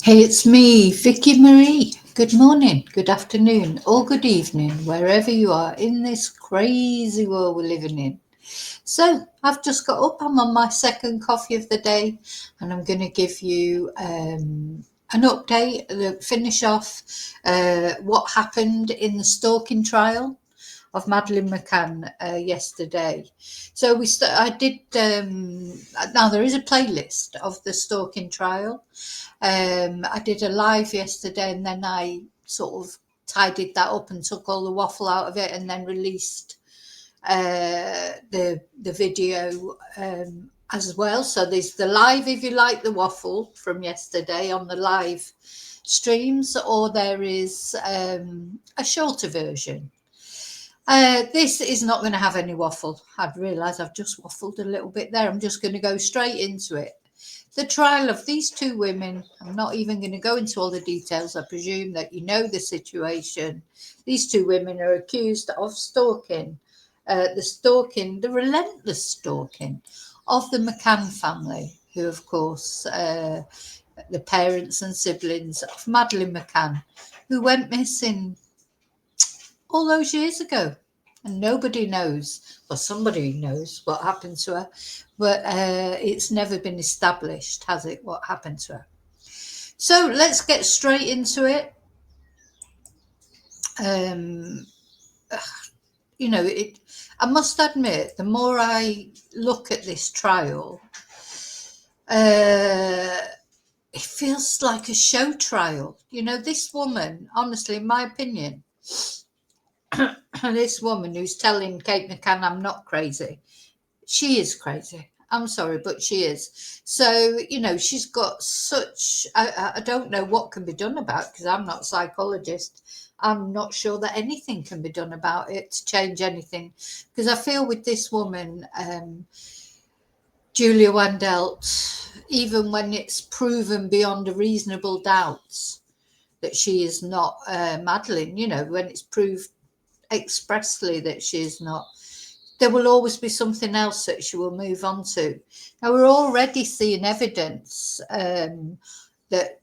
Hey, it's me, Vicki Marie. Good morning, good afternoon, or good evening, wherever you are in this crazy world we're living in. So, I've just got up. I'm on my second coffee of the day, and I'm going to give you an update, finish off what happened in the stalking trial of Madeleine McCann yesterday. So I did. Now there is a playlist of the stalking trial. I did a live yesterday, and then I sort of tidied that up and took all the waffle out of it, and then released the video as well. So there's the live, if you like the waffle from yesterday on the live streams, or there is a shorter version. This is not going to have any waffle. I've realised I've just waffled a little bit there. I'm just going to go straight into it. The trial of these two women, I'm not even going to go into all the details. I presume that you know the situation. These two women are accused of stalking, the relentless stalking of the McCann family, who, of course, the parents and siblings of Madeleine McCann, who went missing all those years ago. And nobody knows, well, somebody knows what happened to her, but it's never been established, has it, what happened to her? So let's get straight into it. Um, I must admit, the more I look at this trial, it feels like a show trial. This woman, honestly, in my opinion, this woman who's telling Kate McCann I'm not crazy, she is crazy. I'm sorry, but she is. So, she's got such, I don't know what can be done about it, because I'm not a psychologist. I'm not sure that anything can be done about it to change anything. Because I feel with this woman, Julia Wandelt, even when it's proven beyond a reasonable doubt that she is not Madeleine, when it's proved expressly that she is not, there will always be something else that she will move on to. Now, we're already seeing evidence that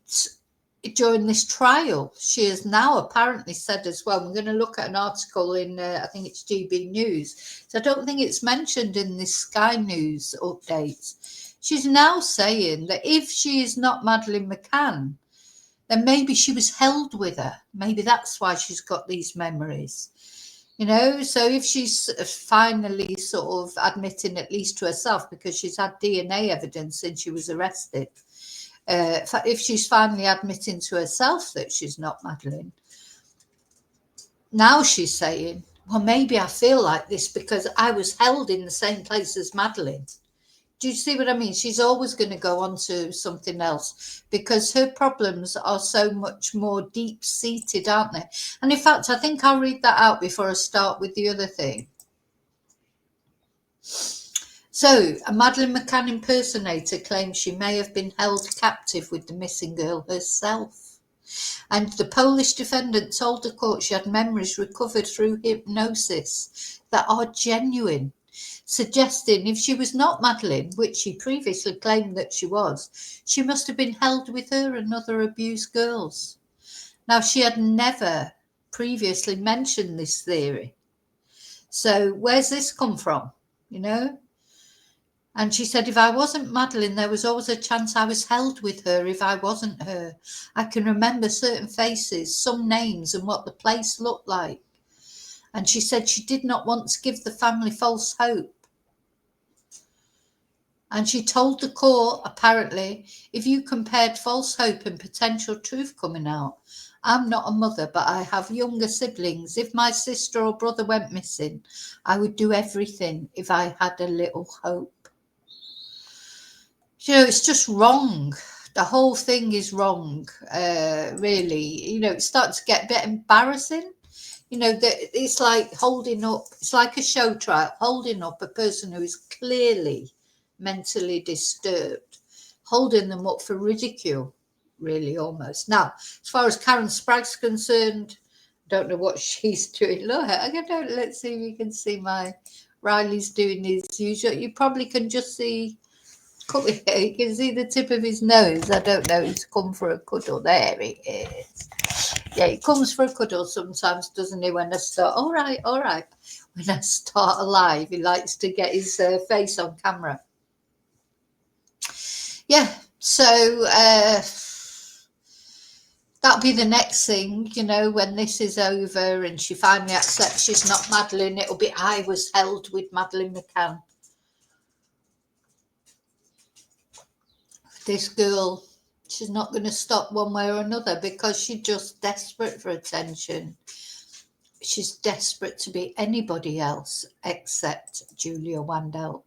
during this trial, she has now apparently said as well, we're going to look at an article in, I think it's GB News, so I don't think it's mentioned in this Sky News update. She's now saying that if she is not Madeleine McCann, then maybe she was held with her. Maybe that's why she's got these memories. So if she's finally sort of admitting, at least to herself, because she's had DNA evidence since she was arrested, if she's finally admitting to herself that she's not Madeleine, now she's saying, well, maybe I feel like this because I was held in the same place as Madeleine. Do you see what I mean? She's always going to go on to something else because her problems are so much more deep-seated, aren't they? And in fact, I think I'll read that out before I start with the other thing. So, a Madeleine McCann impersonator claims she may have been held captive with the missing girl herself. And the Polish defendant told the court she had memories recovered through hypnosis that are genuine, suggesting if she was not Madeleine, which she previously claimed that she was, she must have been held with her and other abused girls. Now, she had never previously mentioned this theory. So where's this come from, And she said, if I wasn't Madeleine, there was always a chance I was held with her if I wasn't her. I can remember certain faces, some names, and what the place looked like. And she said she did not want to give the family false hope. And she told the court, apparently, if you compared false hope and potential truth coming out, I'm not a mother, but I have younger siblings. If my sister or brother went missing, I would do everything if I had a little hope. It's just wrong. The whole thing is wrong, really. It's starting to get a bit embarrassing. That it's like holding up, it's like a show trial, holding up a person who is clearly mentally disturbed, holding them up for ridicule, really, almost. Now, as far as Karen Sprague's concerned, I don't know what she's doing. Look, let's see if you can see Riley's doing his usual. You probably can just see You can see the tip of his nose. I don't know. He's come for a cuddle. There he is. Yeah, he comes for a cuddle sometimes, doesn't he? When I start, all right. When I start a live, he likes to get his face on camera. Yeah, so that'll be the next thing, when this is over and she finally accepts she's not Madeleine. It'll be I was held with Madeleine McCann. This girl, she's not going to stop one way or another because she's just desperate for attention. She's desperate to be anybody else except Julia Wandel.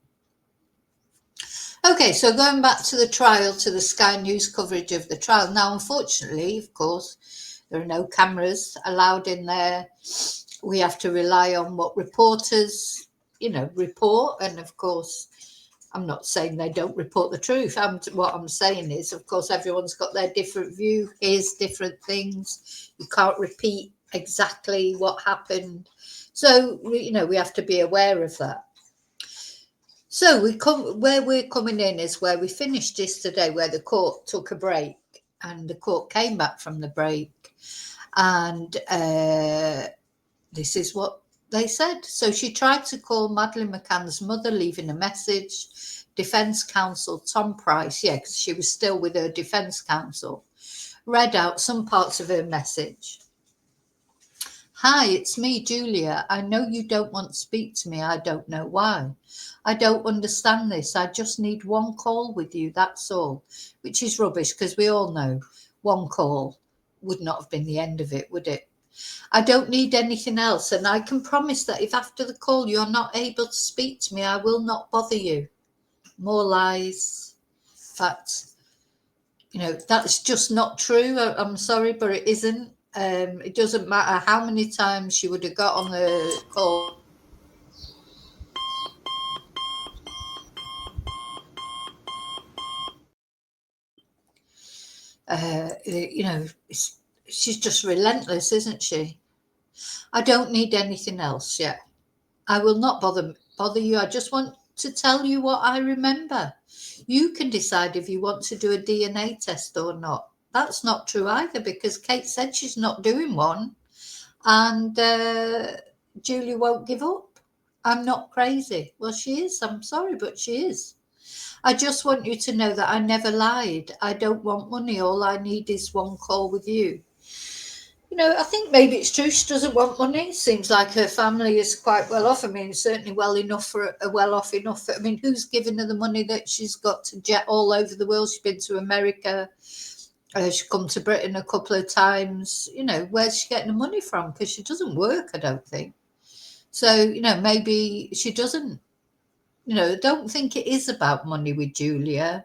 Okay, so going back to the trial, to the Sky News coverage of the trial. Now, unfortunately, of course, there are no cameras allowed in there. We have to rely on what reporters, report. And of course, I'm not saying they don't report the truth. What I'm saying is, of course, everyone's got their different view. Here's different things. You can't repeat exactly what happened. So, we have to be aware of that. So where we're coming in is where we finished yesterday, where the court took a break and the court came back from the break. And this is what they said. So she tried to call Madeleine McCann's mother, leaving a message. Defence counsel Tom Price, because she was still with her defence counsel, read out some parts of her message. Hi, it's me, Julia. I know you don't want to speak to me. I don't know why. I don't understand this. I just need one call with you, that's all. Which is rubbish, because we all know one call would not have been the end of it, would it? I don't need anything else, and I can promise that if after the call you're not able to speak to me, I will not bother you. More lies. In fact, that's just not true. I'm sorry, but it isn't. It doesn't matter how many times she would have got on the call. She's just relentless, isn't she? I don't need anything else. Yeah, I will not bother you. I just want to tell you what I remember. You can decide if you want to do a DNA test or not. That's not true either, because Kate said she's not doing one, and Julie won't give up. I'm not crazy. Well, she is. I'm sorry, but she is. I just want you to know that I never lied. I don't want money. All I need is one call with you. I think maybe it's true she doesn't want money. It seems like her family is quite well off. I mean, certainly well off enough. I mean, who's giving her the money that she's got to jet all over the world? She's been to America. She's come to Britain a couple of times. Where's she getting the money from? Because she doesn't work, I don't think. So, maybe she doesn't. I don't think it is about money with Julia.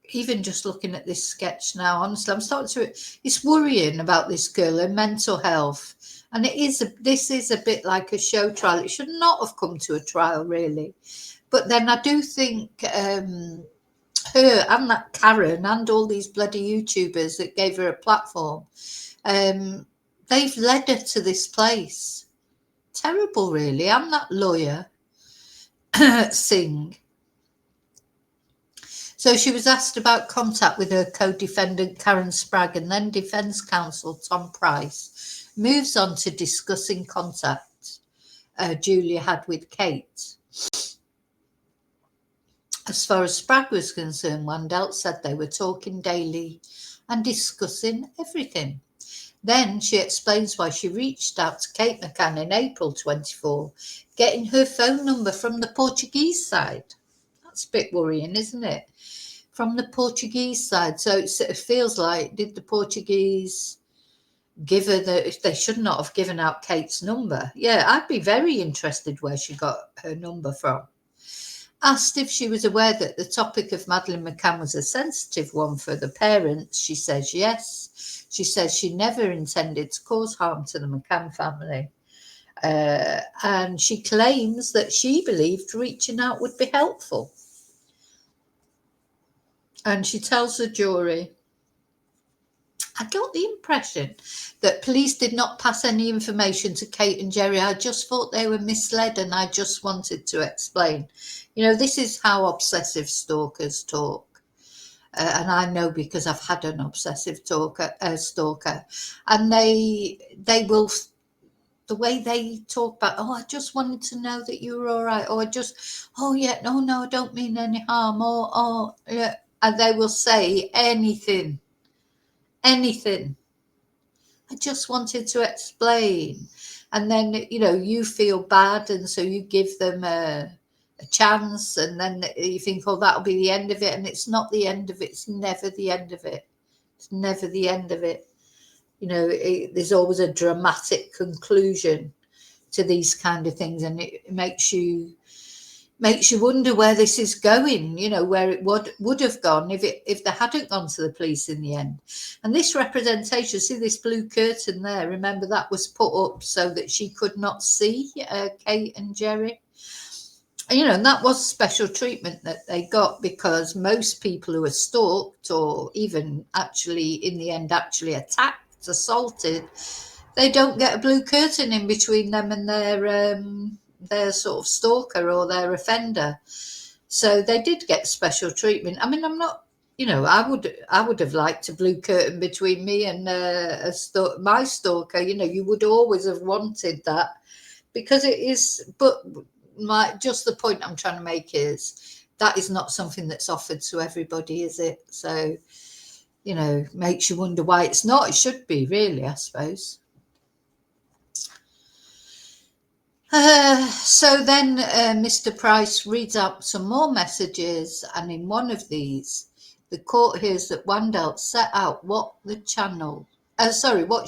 Even just looking at this sketch now, honestly, I'm starting to. It's worrying about this girl and mental health, and this is a bit like a show trial. It should not have come to a trial, really. But then I do think her and that Karen and all these bloody YouTubers that gave her a platform, they've led her to this place. Terrible, really. I'm that lawyer. Singh. So she was asked about contact with her co-defendant Karen Spragg, and then defence counsel Tom Price moves on to discussing contact Julia had with Kate. As far as Spragg was concerned, Wandel said they were talking daily and discussing everything. Then she explains why she reached out to Kate McCann in April 24, getting her phone number from the Portuguese side. That's a bit worrying, isn't it? From the Portuguese side. So it feels like, did the Portuguese give her they should not have given out Kate's number? Yeah, I'd be very interested where she got her number from. Asked if she was aware that the topic of Madeleine McCann was a sensitive one for the parents, she says yes. She says she never intended to cause harm to the McCann family. And she claims that she believed reaching out would be helpful. And she tells the jury I got the impression that police did not pass any information to Kate and Jerry. I just thought they were misled and I just wanted to explain. This is how obsessive stalkers talk. And I know because I've had an obsessive stalker, and they will, the way they talk about, oh, I just wanted to know that you were all right, or oh yeah, no, I don't mean any harm, or oh yeah, and they will say anything. I just wanted to explain. And then, you feel bad. And so you give them a chance. And then you think, oh, that'll be the end of it. And it's not the end of it. It's never the end of it. It's never the end of it. There's always a dramatic conclusion to these kind of things. And it makes you wonder where this is going, where it would have gone if they hadn't gone to the police in the end. And this representation, see this blue curtain there, remember that was put up so that she could not see Kate and Jerry. And that was special treatment that they got, because most people who are stalked, or even actually in the end actually attacked, assaulted, they don't get a blue curtain in between them and their sort of stalker or their offender. So they did get special treatment. I mean, I'm not, I would have liked a blue curtain between me and my stalker. You would always have wanted that, because it is. But just the point I'm trying to make is that is not something that's offered to everybody, is it? So, makes you wonder why it's not. It should be, really, I suppose. So then Mr. Price reads out some more messages, and in one of these, the court hears that Wandel set out what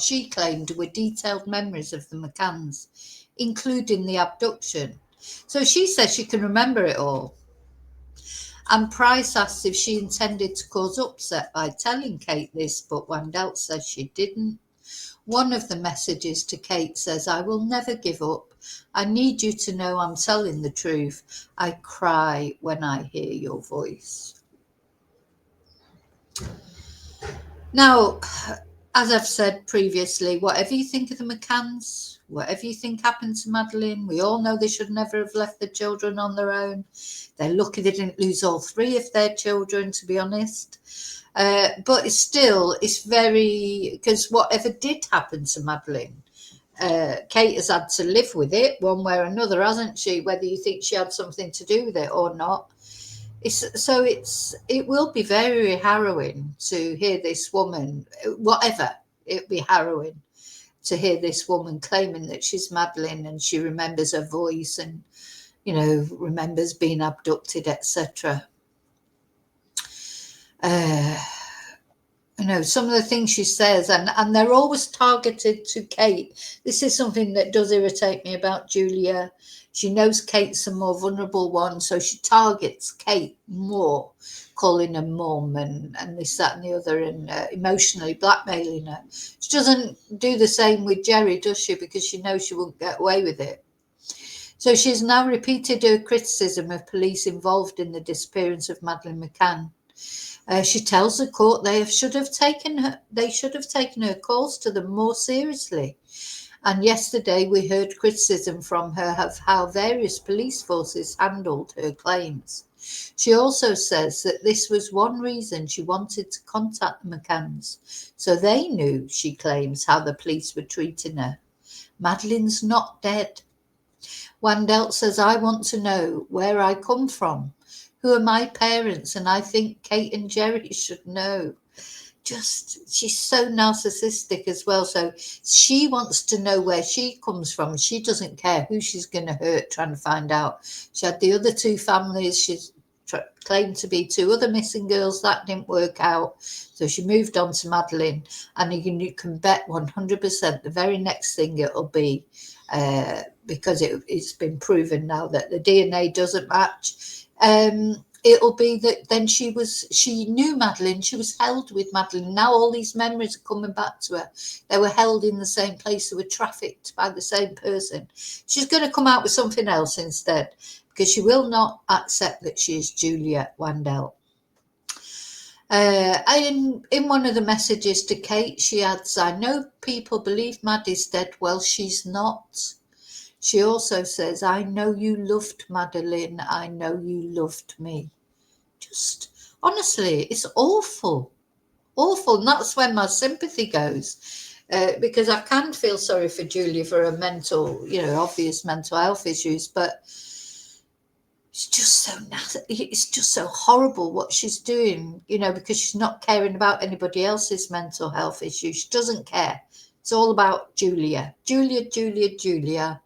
she claimed were detailed memories of the McCanns, including the abduction. So she says she can remember it all. And Price asks if she intended to cause upset by telling Kate this, but Wandel says she didn't. One of the messages to Kate says, I will never give up. I need you to know I'm telling the truth. I cry when I hear your voice. Now, as I've said previously, whatever you think of the McCanns, whatever you think happened to Madeleine, we all know they should never have left the children on their own. They're lucky they didn't lose all three of their children, to be honest. But it's very, because whatever did happen to Madeleine, Kate has had to live with it one way or another, hasn't she? Whether you think she had something to do with it or not. It will be very harrowing to hear this woman, whatever, it'll be harrowing to hear this woman claiming that she's Madeleine and she remembers her voice and, remembers being abducted, etc. Some of the things she says, and they're always targeted to Kate. This is something that does irritate me about Julia. She knows Kate's a more vulnerable one, so she targets Kate more, calling her mum and this, that, and the other, and emotionally blackmailing her. She doesn't do the same with Jerry, does she? Because she knows she won't get away with it. So she's now repeated her criticism of police involved in the disappearance of Madeleine McCann. She tells the court they should have taken her calls to them more seriously. And yesterday we heard criticism from her of how various police forces handled her claims. She also says that this was one reason she wanted to contact the McCanns, so they knew, she claims, how the police were treating her. Madeleine's not dead. Wandel says, I want to know where I come from. Who are my parents? And I think Kate and Jerry should know. She's so narcissistic as well. So she wants to know where she comes from. She doesn't care who she's going to hurt trying to find out. She had the other two families. She's claimed to be two other missing girls. That didn't work out. So she moved on to Madeleine. And you can bet 100% the very next thing it'll be, because it's been proven now that the DNA doesn't match, it'll be that then she knew Madeleine, she was held with Madeleine. Now all these memories are coming back to her. They were held in the same place, they were trafficked by the same person. She's going to come out with something else instead, because she will not accept that she is Juliet Wandel. In one of the messages to Kate, she adds, I know people believe Maddie's dead. Well, she's not. She also says, I know you loved Madeleine. I know you loved me. Just, honestly, it's awful. Awful. And that's when my sympathy goes. Because I can feel sorry for Julia for her mental, obvious mental health issues, but it's just so nasty. It's just so horrible what she's doing, because she's not caring about anybody else's mental health issues. She doesn't care. It's all about Julia. Julia.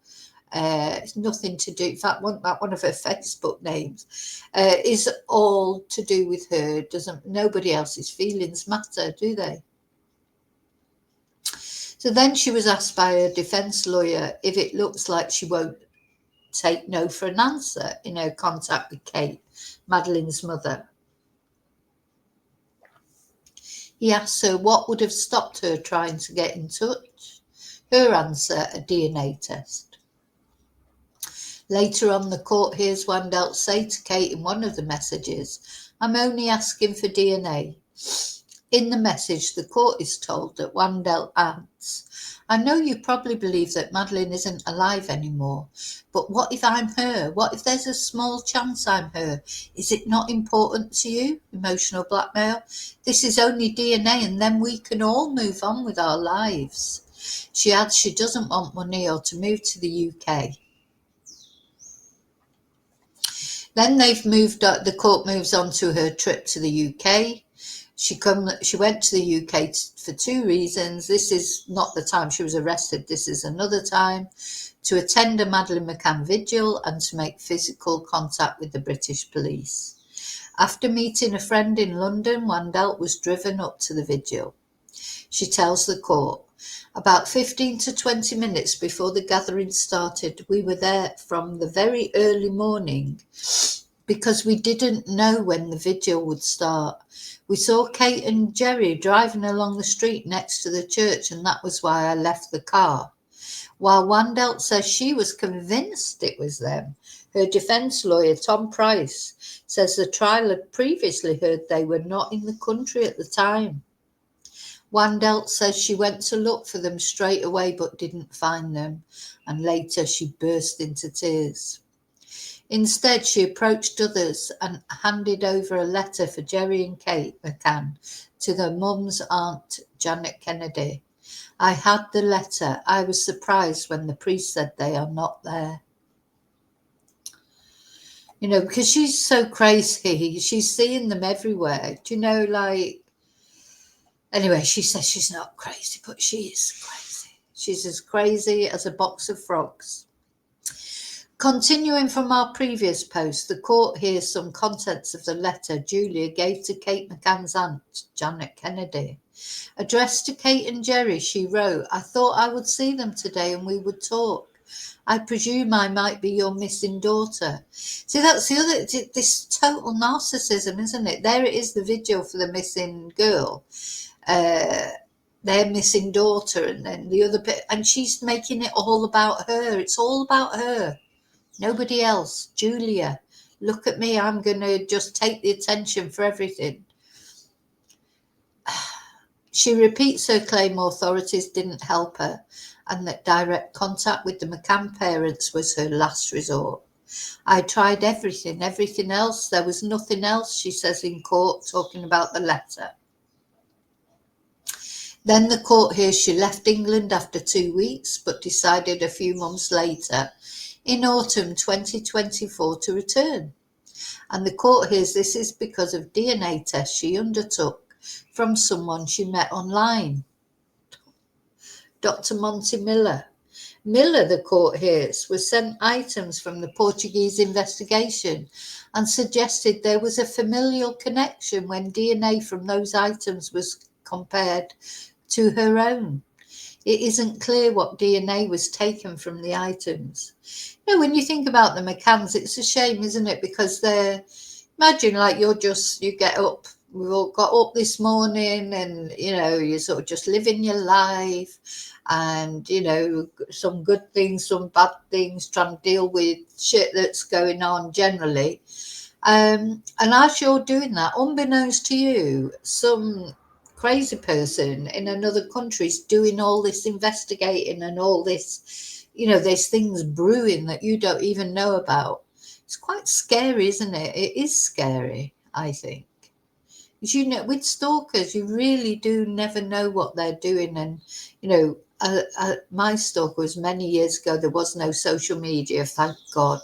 It's nothing to do. In fact, one of her Facebook names is all to do with her. Nobody else's feelings matter, do they? So then she was asked by her defence lawyer if it looks like she won't take no for an answer in her contact with Kate, Madeleine's mother. He asked her what would have stopped her trying to get in touch. Her answer, a DNA test. Later on, the court hears Wandel say to Kate in one of the messages, I'm only asking for DNA. In the message, the court is told that Wandel adds, I know you probably believe that Madeleine isn't alive anymore, but what if I'm her? What if there's a small chance I'm her? Is it not important to you? Emotional blackmail. This is only DNA and then we can all move on with our lives. She adds she doesn't want money or to move to the UK. Then the court moves on to her trip to the UK. She went to the UK for two reasons. This is not the time she was arrested. This is another time, to attend a Madeleine McCann vigil and to make physical contact with the British police. After meeting a friend in London, Wandel was driven up to the vigil. She tells the court, about 15 to 20 minutes before the gathering started, we were there from the very early morning because we didn't know when the vigil would start. We saw Kate and Jerry driving along the street next to the church, and that was why I left the car. While Wandel says she was convinced it was them, her defence lawyer, Tom Price, says the trial had previously heard they were not in the country at the time. Wandel says she went to look for them straight away but didn't find them, and later she burst into tears. Instead, she approached others and handed over a letter for Jerry and Kate McCann to their mum's aunt, Janet Kennedy. I had the letter. I was surprised when the priest said they are not there. Because she's so crazy. She's seeing them everywhere. Anyway, she says she's not crazy, but she is crazy. She's as crazy as a box of frogs. Continuing from our previous post, the court hears some contents of the letter Julia gave to Kate McCann's aunt, Janet Kennedy. Addressed to Kate and Jerry, she wrote, I thought I would see them today and we would talk. I presume I might be your missing daughter. See, that's the other, this total narcissism, isn't it? There it is, the vigil for the missing girl. Their missing daughter, and then the other bit, and she's making it all about her. It's all about her. Nobody else. Julia, look at me. I'm going to just take the attention for everything. She repeats her claim authorities didn't help her and that direct contact with the McCann parents was her last resort. I tried everything else. There was nothing else, she says in court, talking about the letter. Then the court hears she left England after 2 weeks, but decided a few months later, in autumn 2024, to return. And the court hears this is because of DNA tests she undertook from someone she met online. Dr. Monty Miller. Miller, the court hears, was sent items from the Portuguese investigation and suggested there was a familial connection when DNA from those items was compared to her own. It isn't clear what DNA was taken from the items. When you think about the McCanns, it's a shame, isn't it? Because imagine like you get up, we've all got up this morning and, you're sort of just living your life and, some good things, some bad things, trying to deal with shit that's going on generally. And as you're doing that, unbeknownst to you, some crazy person in another country is doing all this investigating and all this, there's things brewing that you don't even know about. It's quite scary, isn't it? It is scary, I think. Because, with stalkers, you really do never know what they're doing. And, my stalker was many years ago. There was no social media, thank God.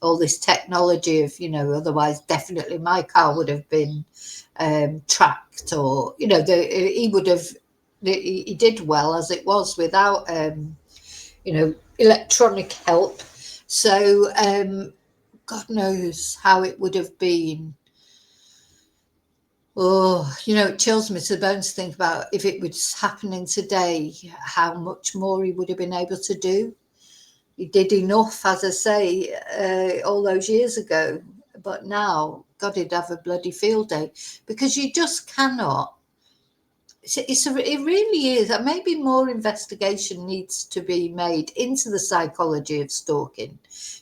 All this technology of, otherwise definitely my car would have been tracked, or, he would have, he did well as it was without, electronic help. So, God knows how it would have been. Oh, it chills me to the bones to think about if it was happening today, how much more he would have been able to do. He did enough, as I say, all those years ago. But now, God, he'd have a bloody field day, because you just cannot. It really is. And maybe more investigation needs to be made into the psychology of stalking.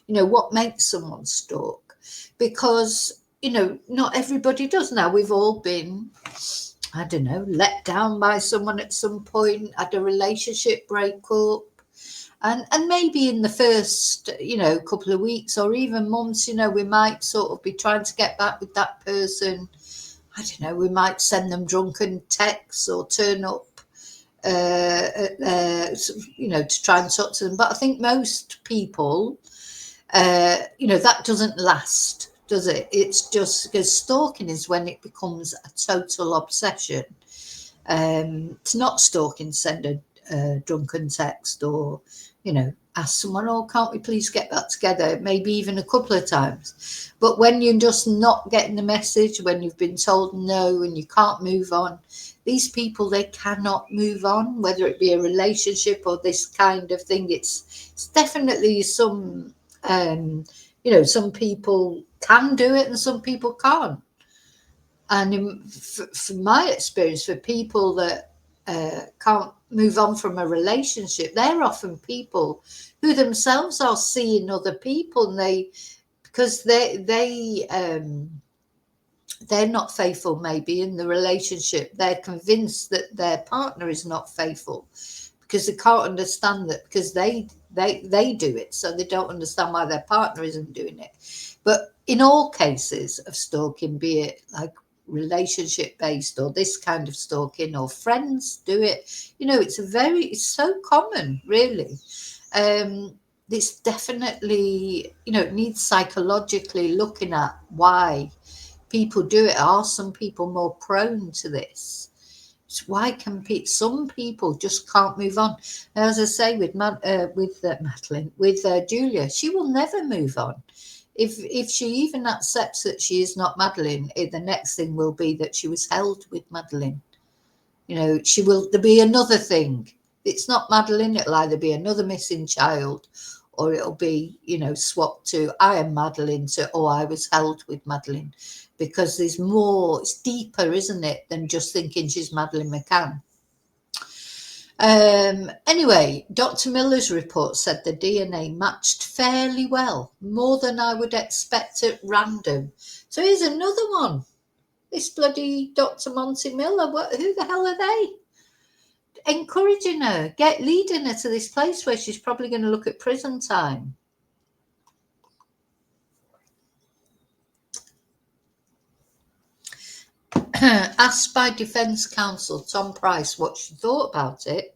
What makes someone stalk? Because, not everybody does. Now, we've all been, I don't know, let down by someone at some point, had a relationship breakup. And maybe in the first, couple of weeks or even months, we might sort of be trying to get back with that person. I don't know, we might send them drunken texts or turn up, to try and talk to them. But I think most people, that doesn't last, does it? It's just because stalking is when it becomes a total obsession. To not stalking, send a drunken text, or, ask someone, oh, can't we please get back together? Maybe even a couple of times. But when you're just not getting the message, when you've been told no and you can't move on, these people, they cannot move on, whether it be a relationship or this kind of thing. It's definitely some, some people can do it and some people can't. And from my experience, for people that can't move on from a relationship, they're often people who themselves are seeing other people, and because they're not faithful maybe in the relationship. They're convinced that their partner is not faithful, because they can't understand that, because they do it, so they don't understand why their partner isn't doing it. But in all cases of stalking, be it like relationship based or this kind of stalking, or friends do it, it's so common, really. It's definitely, it needs psychologically looking at why people do it. Are some people more prone to this? Why can some people just can't move on? As I say, with Madeleine, with Julia, she will never move on. If she even accepts that she is not Madeleine, the next thing will be that she was held with Madeleine. There'll be another thing. It's not Madeleine, it'll either be another missing child, or it'll be, swapped to I am Madeleine to, oh, I was held with Madeleine. Because there's more, it's deeper, isn't it, than just thinking she's Madeleine McCann. Anyway, Dr. Miller's report said the DNA matched fairly well, more than I would expect at random. So here's another one. This bloody Dr. Monty Miller, who the hell are they? Encouraging her, leading her to this place where she's probably going to look at prison time. Asked by Defence Counsel Tom Price what she thought about it,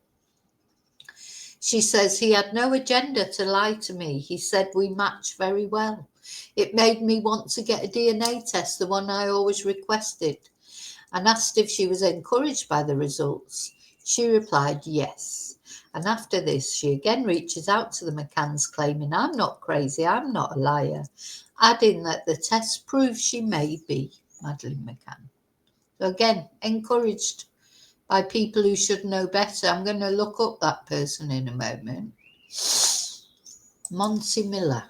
she says, he had no agenda to lie to me. He said we match very well. It made me want to get a DNA test, the one I always requested, and asked if she was encouraged by the results. She replied yes. And after this, she again reaches out to the McCanns, claiming, I'm not crazy, I'm not a liar, adding that the test proves she may be Madeleine McCann. So again, encouraged by people who should know better. I'm going to look up that person in a moment. Monty Miller.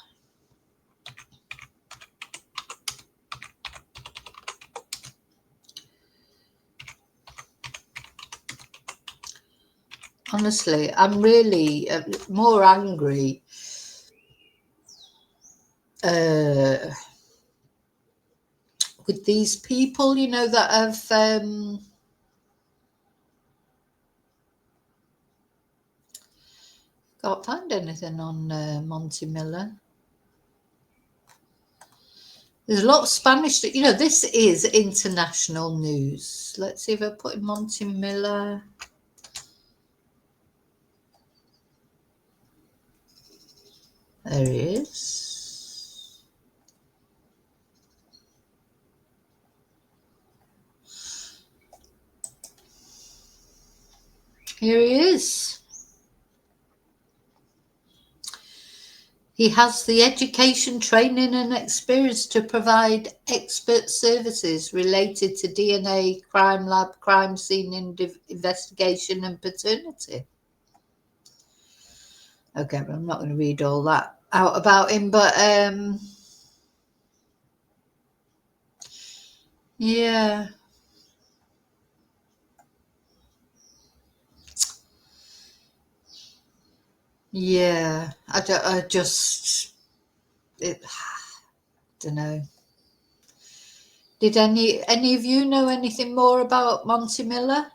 Honestly, I'm really more angry with these people, you know, that have can't find anything on Monty Miller. There's a lot of Spanish that, you know, this is international news. Let's see if I put in Monty Miller. There he is. Here he is. He has the education, training and experience to provide expert services related to DNA, crime lab, crime scene investigation and paternity. Okay, but I'm not going to read all that out about him, but yeah. Yeah, I don't know. Did any of you know anything more about Monty Miller?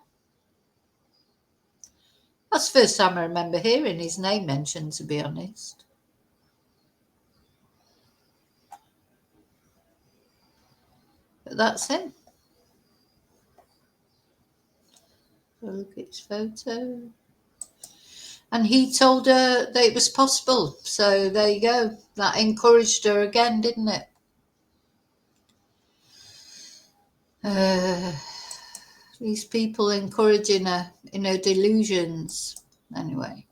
That's the first time I remember hearing his name mentioned, to be honest. But that's him. Look at his photo. And he told her that it was possible. So there you go. That encouraged her again, didn't it? These people encouraging her in her delusions. Anyway.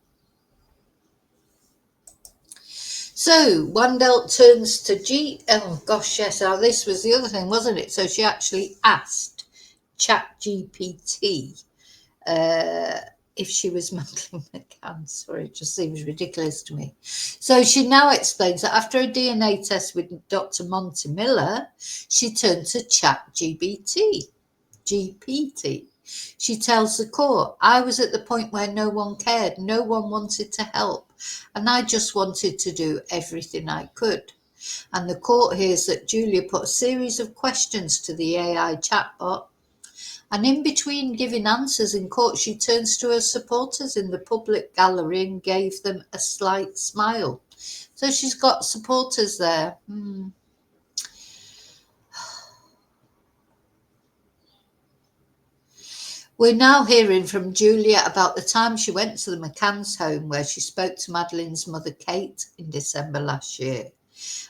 So Wandel turns to oh gosh, yes, this was the other thing, wasn't it? So she actually asked ChatGPT if she was Madeleine McCann. Sorry, it just seems ridiculous to me. So she now explains that after a DNA test with Dr. Monty Miller, she turned to ChatGPT. GPT. She tells the court, I was at the point where no one cared, no one wanted to help, and I just wanted to do everything I could. And the court hears that Julia put a series of questions to the AI chatbot, and in between giving answers in court, she turns to her supporters in the public gallery and gave them a slight smile. So she's got supporters there. We're now hearing from Julia about the time she went to the McCann's home where she spoke to Madeleine's mother, Kate, in December last year.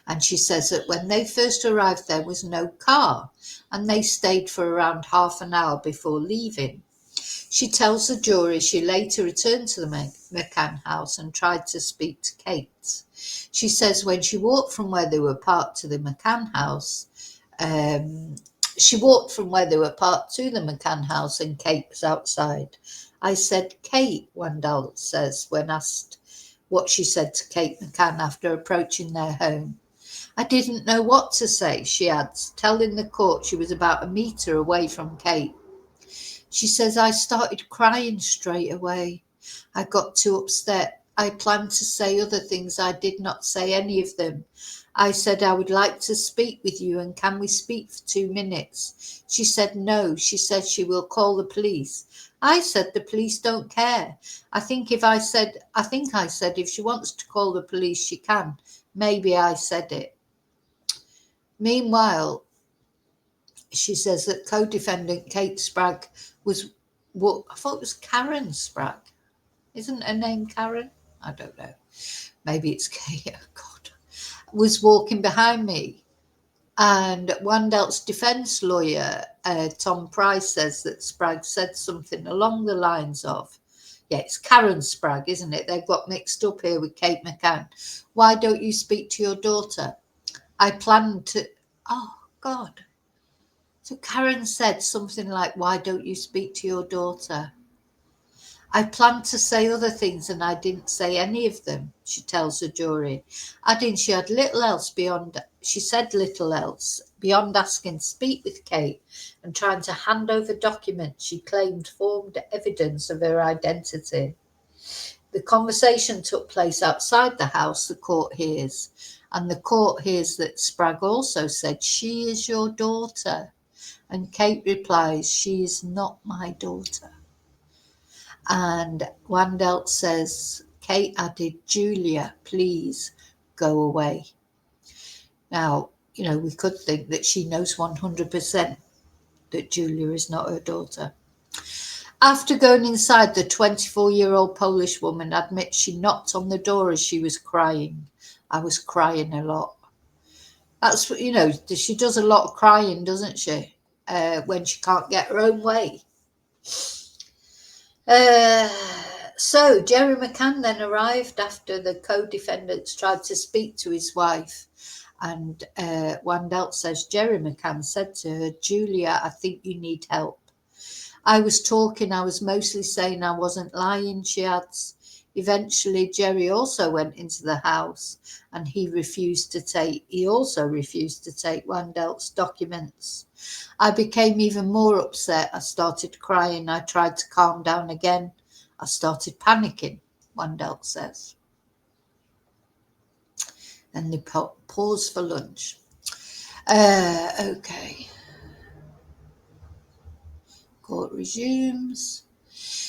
And she says that when they first arrived, there was no car, and they stayed for around half an hour before leaving. She tells the jury she later returned to the McCann house and tried to speak to Kate. She says when she walked from where they were parked to the McCann house, she walked from where they were parked to the McCann house and Kate was outside. I said, Kate, Wandel says when asked what she said to Kate McCann after approaching their home. I didn't know what to say, she adds, telling the court she was about a metre away from Kate. She says, I started crying straight away. I got too upset. I planned to say other things. I did not say any of them. I said, I would like to speak with you, and can we speak for 2 minutes? She said, no. She said she will call the police. I said, the police don't care. I think I said if she wants to call the police, she can. Maybe I said it. Meanwhile, she says that co-defendant Kate Spragg was what I thought was Karen Spragg. Isn't her name Karen? I don't know. Maybe it's Kate. Oh, God. Was walking behind me. And Wandel's defense lawyer, Tom Price, says that Spragg said something along the lines of, yeah, it's Karen Spragg, isn't it? They've got mixed up here with Kate McCann. Why don't you speak to your daughter? I planned to, oh, God. So Karen said something like, why don't you speak to your daughter? I planned to say other things and I didn't say any of them, she tells the jury, adding she said little else beyond asking to speak with Kate and trying to hand over documents she claimed formed evidence of her identity. The conversation took place outside the house, the court hears, And the court hears that Spragg also said, "She is your daughter." And Kate replies, "She is not my daughter." And Wandelt says, Kate added, "Julia, please go away." Now, we could think that she knows 100% that Julia is not her daughter. After going inside, the 24-year-old Polish woman admits she knocked on the door as she was crying. "I was crying a lot." That's, she does a lot of crying, doesn't she? When she can't get her own way. So Jerry McCann then arrived after the co-defendants tried to speak to his wife. And Wandelt says, Jerry McCann said to her, "Julia, I think you need help." "I was talking, I was mostly saying I wasn't lying," she adds. Eventually, Jerry also went into the house and he also refused to take Wandelt's documents. "I became even more upset. I started crying. I tried to calm down again. I started panicking," Wandelt says. And they pause for lunch. Okay. Court resumes.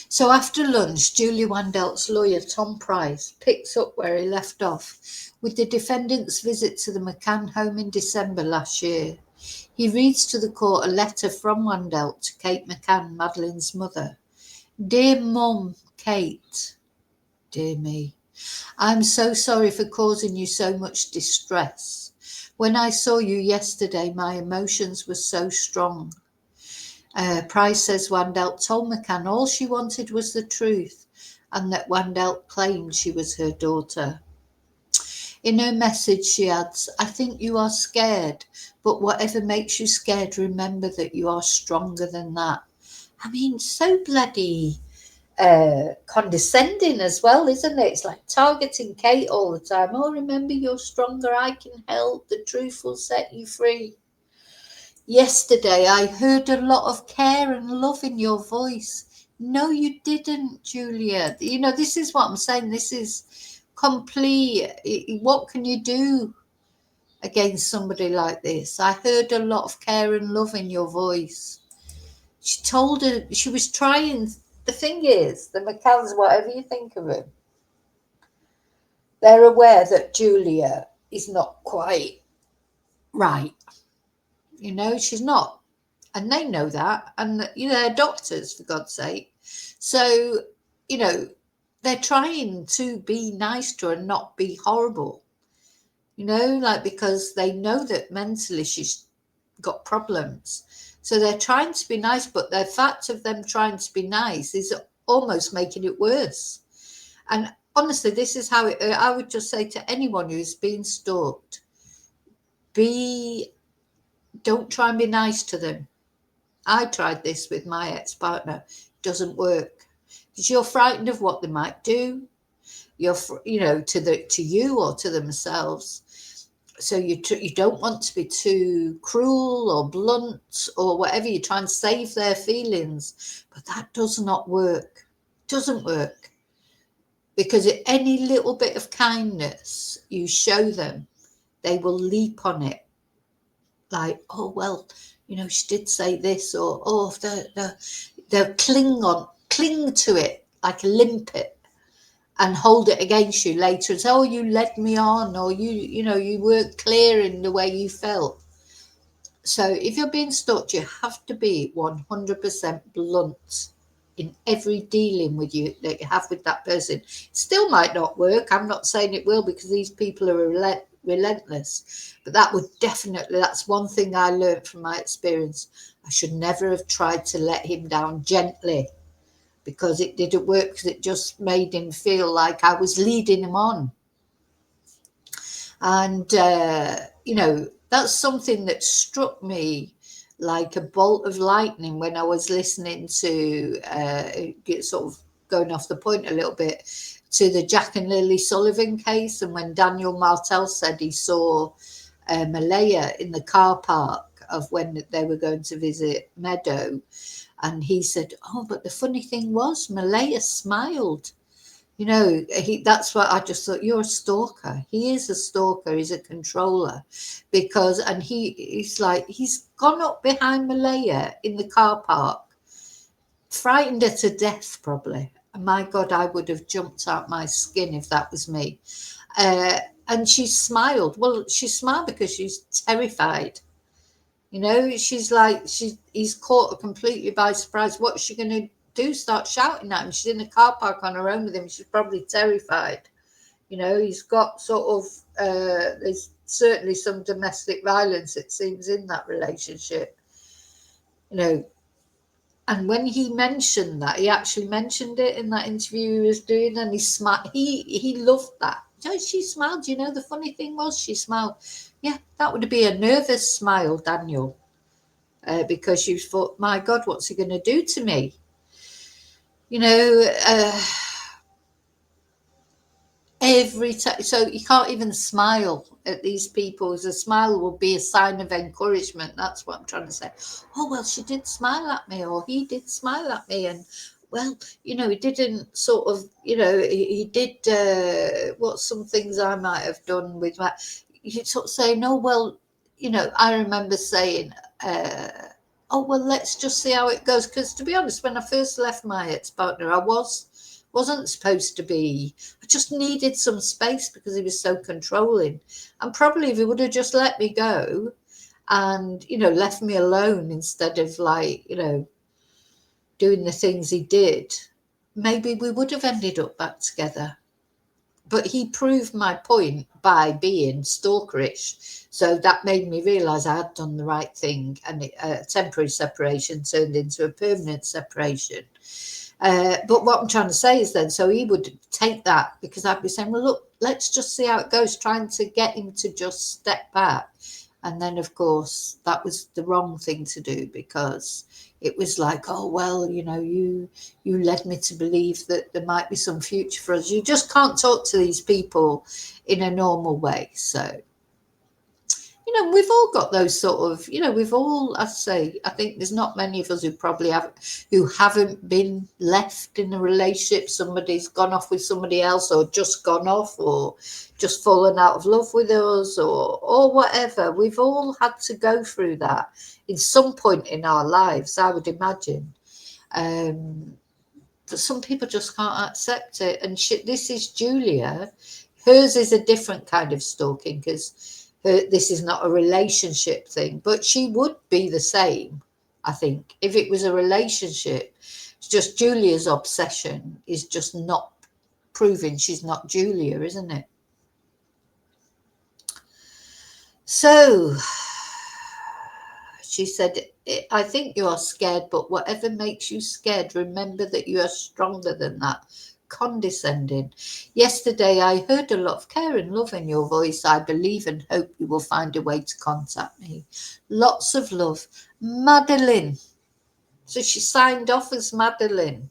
So after lunch, Julia Wandelt's lawyer, Tom Price, picks up where he left off with the defendant's visit to the McCann home in December last year. He reads to the court a letter from Wandelt to Kate McCann, Madeleine's mother. "Dear Mum, Kate." Dear me. "I'm so sorry for causing you so much distress. When I saw you yesterday, my emotions were so strong." Price says Wandelt told McCann all she wanted was the truth and that Wandelt claimed she was her daughter. In her message, she adds, "I think you are scared, but whatever makes you scared, remember that you are stronger than that." I mean, so bloody condescending as well, isn't it? It's like targeting Kate all the time. "Oh, remember, you're stronger. I can help. The truth will set you free. Yesterday, I heard a lot of care and love in your voice." No, you didn't, Julia. This is what I'm saying. This is complete. What can you do against somebody like this? "I heard a lot of care and love in your voice." She told her she was trying. The thing is, the McCanns, whatever you think of them, they're aware that Julia is not quite right. She's not. And they know that. And, they're doctors, for God's sake. So, they're trying to be nice to her and not be horrible. Because they know that mentally she's got problems. So they're trying to be nice, but the fact of them trying to be nice is almost making it worse. And honestly, this is how I would just say to anyone who's been stalked, don't try and be nice to them. I tried this with my ex-partner. It doesn't work because you're frightened of what they might do. You're, to you or to themselves. So you don't want to be too cruel or blunt or whatever. You try and save their feelings, but that does not work. Doesn't work. Because any little bit of kindness you show them, they will leap on it. Like, "Oh, well, she did say this," or, "Oh, they'll cling to it like a limpet and hold it against you later and say, "Oh, you led me on," or you weren't clear in the way you felt. So if you're being stalked, you have to be 100% blunt in every dealing with you that you have with that person. Still might not work. I'm not saying it will, because these people are relentless. But that's one thing I learned from my experience. I should never have tried to let him down gently, because it didn't work, because it just made him feel like I was leading him on. And, that's something that struck me like a bolt of lightning when I was listening to, sort of going off the point a little bit, to the Jack and Lily Sullivan case. And when Daniel Martel said he saw Malaya in the car park of when they were going to visit Meadow. And he said, "Oh, but the funny thing was, Malaya smiled." You know, that's what I just thought. You're a stalker. He is a stalker. He's a controller, because, and he's like, he's gone up behind Malaya in the car park, frightened her to death, probably. My God, I would have jumped out my skin if that was me. Uh, and she smiled. Well, she smiled because she's terrified. You know, she's like, he's caught her completely by surprise. What's she going to do? Start shouting at him? She's in a car park on her own with him. She's probably terrified. You know, he's got sort of, there's certainly some domestic violence, it seems, in that relationship. You know, and when he mentioned that, he actually mentioned it in that interview he was doing, and he smiled. He loved that. So she smiled. You know, the funny thing was, she smiled. Yeah, that would be a nervous smile, Daniel, because you thought, my God, what's he going to do to me? You know, every time. So you can't even smile at these people. A smile will be a sign of encouragement. That's what I'm trying to say. Oh, well, she did smile at me, or he did smile at me. And, well, you know, he didn't sort of, you know, he did what some things I might have done with my, you sort of say, no, well, you know, I remember saying, oh, well, let's just see how it goes. Because to be honest, when I first left my ex-partner, I wasn't supposed to be. I just needed some space because he was so controlling. And probably if he would have just let me go and, you know, left me alone instead of, like, you know, doing the things he did, maybe we would have ended up back together. But he proved my point by being stalkerish. So that made me realise I had done the right thing, and a temporary separation turned into a permanent separation. But what I'm trying to say is then, so he would take that, because I'd be saying, well, look, let's just see how it goes, trying to get him to just step back. And then, of course, that was the wrong thing to do, because it was like, oh, well, you know, you led me to believe that there might be some future for us. You just can't talk to these people in a normal way. So, you know, we've all got those sort of, you know, we've all, I say, I think there's not many of us who probably who haven't been left in a relationship. Somebody's gone off with somebody else, or just gone off, or just fallen out of love with us, or whatever. We've all had to go through that in some point in our lives, I would imagine. But some people just can't accept it. And this is Julia. Hers is a different kind of stalking, because this is not a relationship thing, but she would be the same, I think, if it was a relationship. It's just Julia's obsession is just not proving she's not Julia, isn't it? So she said, I think you are scared, but whatever makes you scared, remember that you are stronger than that. Condescending. Yesterday, I heard a lot of care and love in your voice. I believe and hope you will find a way to contact me. Lots of love. Madeleine. So she signed off as Madeleine.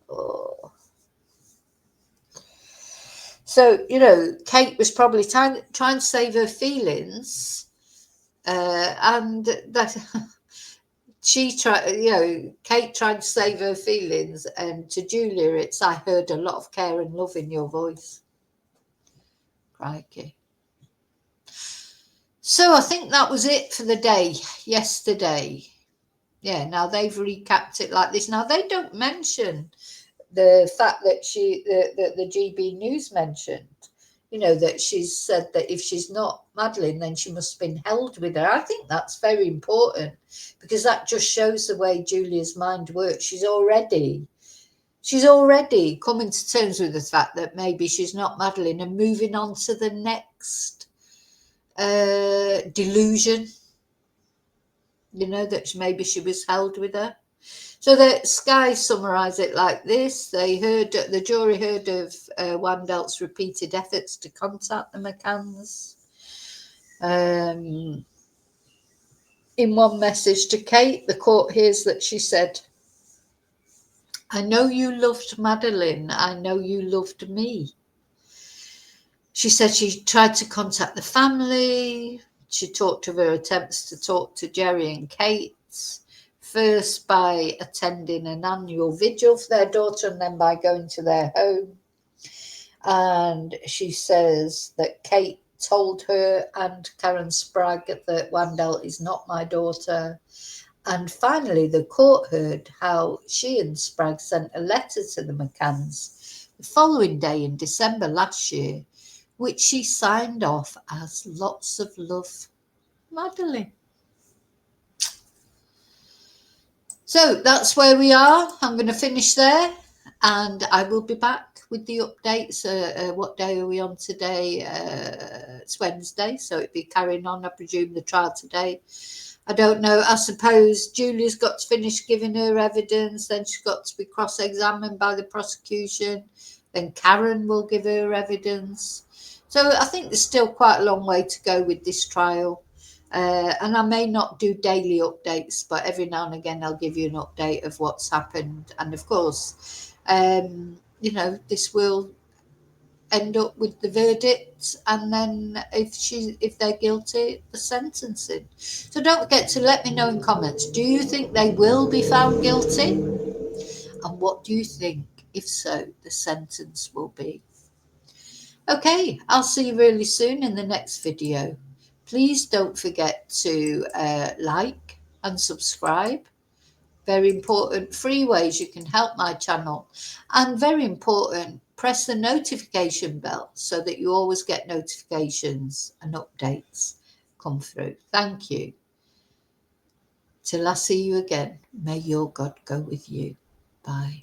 Oh. So, you know, Kate was probably trying to save her feelings. And that she tried, you know, Kate tried to save her feelings, and to Julia, it's, I heard a lot of care and love in your voice. Crikey. So I think that was it for the day yesterday. Yeah, now they've recapped it like this. Now they don't mention the fact that the GB News mentioned, you know, that she's said that if she's not Madeleine, then she must have been held with her. I think that's very important, because that just shows the way Julia's mind works. She's already coming to terms with the fact that maybe she's not Madeleine, and moving on to the next delusion, you know, that maybe she was held with her. So the Sky summarise it like this. The jury heard of Wandel's repeated efforts to contact the McCanns. In one message to Kate, the court hears that she said, I know you loved Madeleine. I know you loved me. She said she tried to contact the family. She talked of her attempts to talk to Jerry and Kate, first by attending an annual vigil for their daughter, and then by going to their home. And she says that Kate told her and Karen Spragg that Wandel is not my daughter. And finally, the court heard how she and Spragg sent a letter to the McCanns the following day in December last year, which she signed off as lots of love, Madeleine. So that's where we are. I'm going to finish there, and I will be back with the updates. What day are we on today? It's Wednesday, so it'll be carrying on, I presume, the trial today. I don't know. I suppose Julia's got to finish giving her evidence, then she's got to be cross-examined by the prosecution, then Karen will give her evidence. So I think there's still quite a long way to go with this trial. And I may not do daily updates, but every now and again I'll give you an update of what's happened. And of course, this will end up with the verdict, and then if they're guilty, the sentencing. So don't forget to let me know in comments, do you think they will be found guilty, and what do you think, if so, the sentence will be? Okay, I'll see you really soon in the next video. Please don't forget to like and subscribe. Very important, free ways you can help my channel. And very important, press the notification bell so that you always get notifications and updates come through. Thank you. Till I see you again, may your God go with you. Bye.